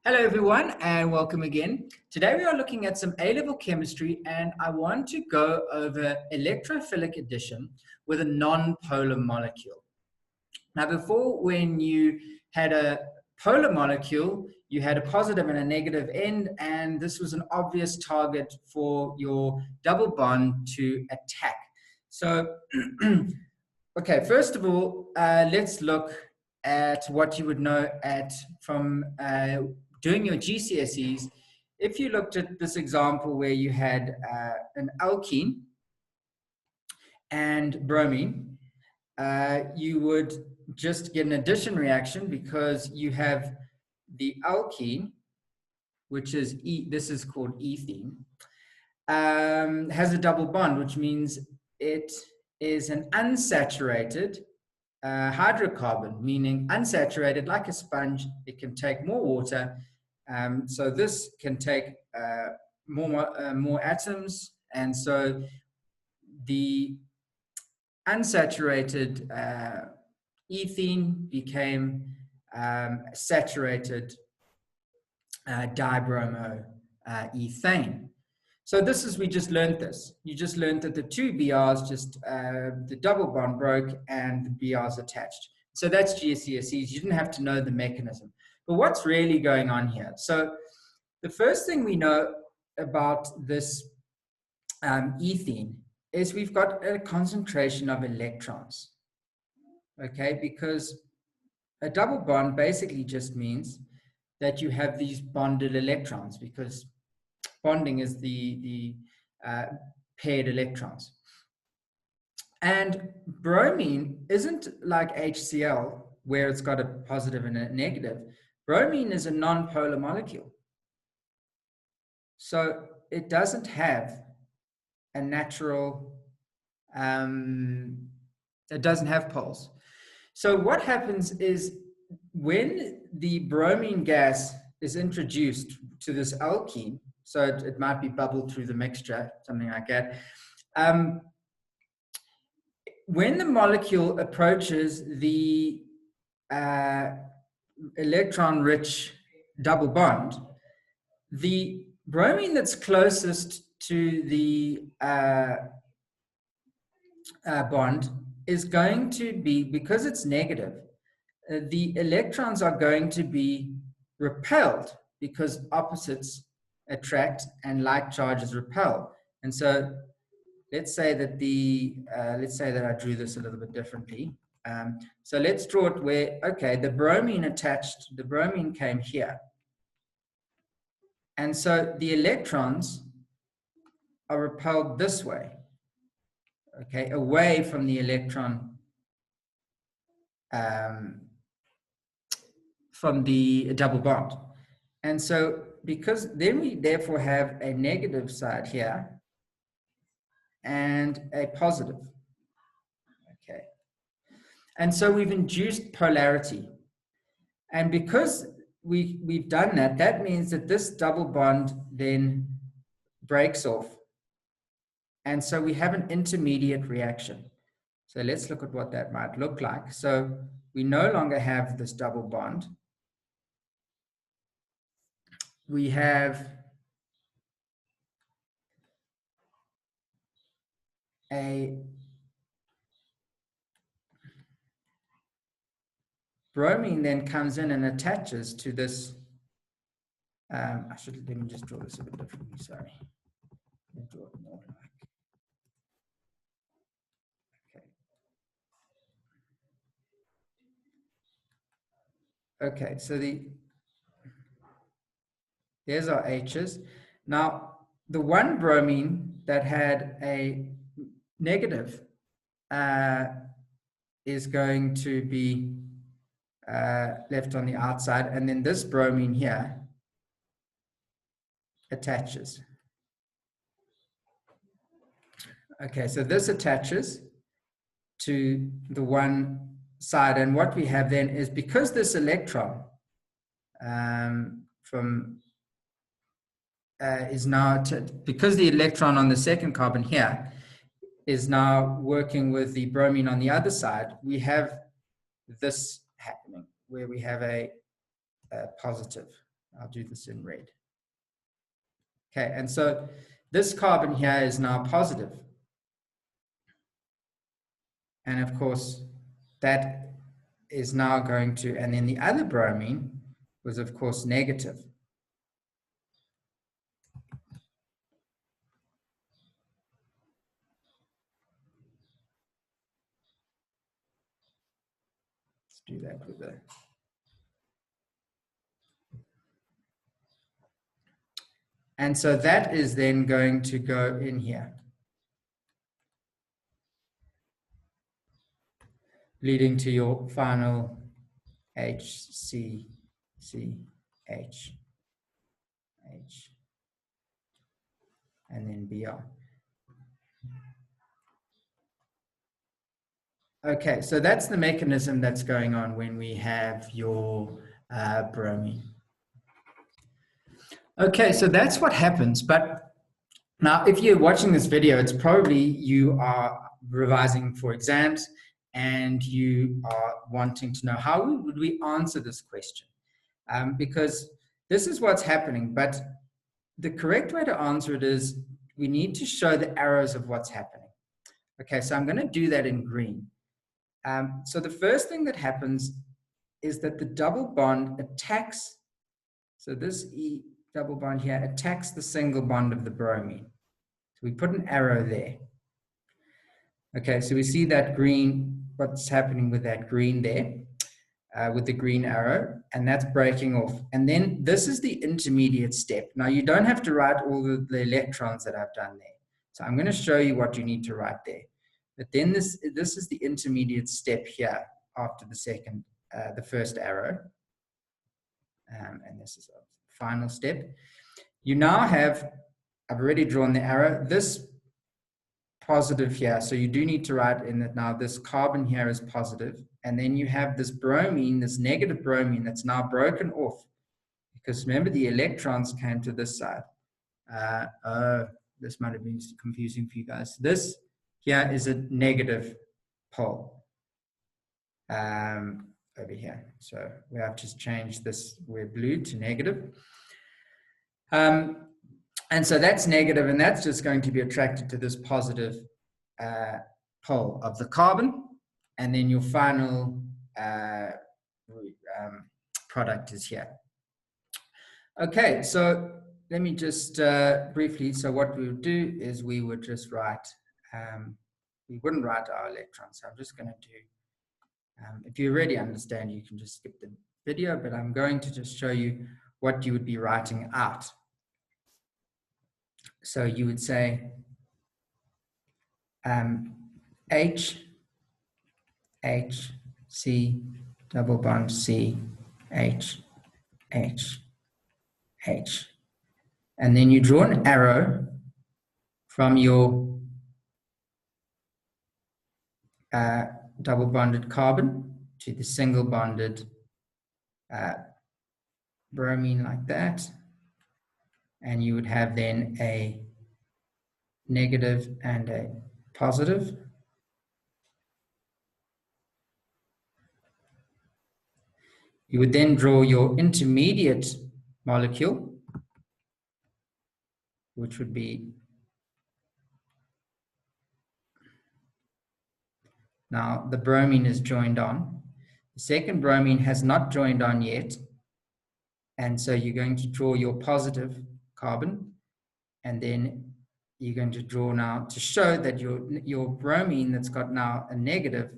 Hello everyone and welcome again. Today we are looking at some A-level chemistry and I want to go over electrophilic addition with a non-polar molecule. Now before, when you had a polar molecule, you had a positive and a negative end, and this was an obvious target for your double bond to attack. So okay, first of all, let's look at what you would know from doing your GCSEs. If you looked at this example where you had an alkene and bromine, you would just get an addition reaction because you have the alkene, which is this is called ethene, has a double bond, which means it is an unsaturated hydrocarbon, meaning unsaturated, like a sponge. It can take more water, so this can take more atoms, and so the unsaturated ethene became saturated dibromoethane. So this is, we just learned this. You just learned that the two BRs the double bond broke and the BRs attached. So that's GCSEs. You didn't have to know the mechanism. But what's really going on here? So the first thing we know about this ethene is we've got a concentration of electrons. Okay, because a double bond basically just means that you have these bonded electrons, because bonding is the paired electrons. And bromine isn't like HCl, where it's got a positive and a negative. Bromine is a non-polar molecule. So it doesn't have a natural, it doesn't have poles. So what happens is when the bromine gas is introduced to this alkene, so it might be bubbled through the mixture, something like that. When the molecule approaches the electron-rich double bond, the bromine that's closest to the bond is going to be, because it's negative, the electrons are going to be repelled, because opposites attract and like charges repel. And so let's say that I drew this a little bit differently. So let's draw it where, okay, the bromine came here. And so the electrons are repelled this way, okay, away from the electron, from the double bond. And so because then we therefore have a negative side here and a positive. Okay. And so we've induced polarity. And because we've done that, that means that this double bond then breaks off. And so we have an intermediate reaction. So let's look at what that might look like. So we no longer have this double bond. We have a bromine then comes in and attaches to this. Let me just draw this a bit differently, sorry. Let me draw it more like. Okay, so there's our H's. Now, the one bromine that had a negative is going to be left on the outside, and then this bromine here attaches. Okay, so this attaches to the one side, and what we have then is, because this electron because the electron on the second carbon here is now working with the bromine on the other side, we have this happening where we have a positive. I'll do this in red. Okay, and so this carbon here is now positive. And of course, that is now going to, and then the other bromine was of course negative. Let's do that with the, and so that is then going to go in here, leading to your final HCCH, H, and then Br. Okay, so that's the mechanism that's going on when we have your bromine. Okay, so that's what happens. But now, if you're watching this video, it's probably you are revising for exams and you are wanting to know how would we answer this question? Because this is what's happening. But the correct way to answer it is we need to show the arrows of what's happening. Okay, so I'm going to do that in green. So the first thing that happens is that the double bond attacks, so this E double bond here attacks the single bond of the bromine. So we put an arrow there. Okay, so we see that green, what's happening with that green there, with the green arrow, and that's breaking off. And then this is the intermediate step. Now you don't have to write all the electrons that I've done there. So I'm going to show you what you need to write there. But then this is the intermediate step here after the first arrow. And this is a final step. You now have, I've already drawn the arrow, this positive here. So you do need to write in that now this carbon here is positive. And then you have this bromine, this negative bromine that's now broken off. Because remember the electrons came to this side. This might have been confusing for you guys. This here is a negative pole over here. So we have just changed this, we're blue to negative. And so that's negative, and that's just going to be attracted to this positive pole of the carbon. And then your final product is here. Okay, so let me just briefly, so what we would do is we would just write, we wouldn't write our electrons. So I'm just going to do, if you already understand, you can just skip the video, but I'm going to just show you what you would be writing out. So you would say H, C, double bond C, H, H, H. And then you draw an arrow from your double bonded carbon to the single bonded bromine like that. And you would have then a negative and a positive. You would then draw your intermediate molecule, which would be, now the bromine is joined on. The second bromine has not joined on yet. And so you're going to draw your positive carbon, and then you're going to draw now to show that your bromine that's got now a negative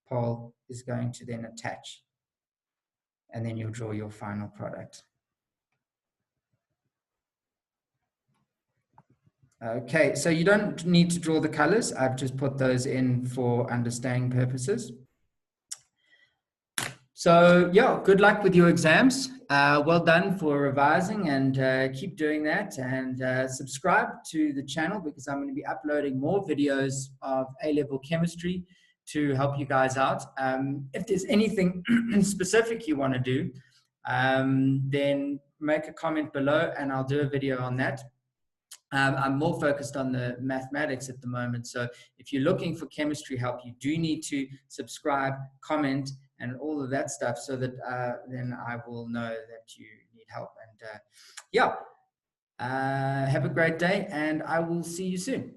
pole is going to then attach. And then you'll draw your final product. Okay, so you don't need to draw the colors. I've just put those in for understanding purposes. So yeah, good luck with your exams. Well done for revising, and keep doing that, and subscribe to the channel because I'm going to be uploading more videos of A-level chemistry to help you guys out. If there's anything specific you want to do, then make a comment below and I'll do a video on that. I'm more focused on the mathematics at the moment. So if you're looking for chemistry help, you do need to subscribe, comment, and all of that stuff so that then I will know that you need help. And yeah, have a great day, and I will see you soon.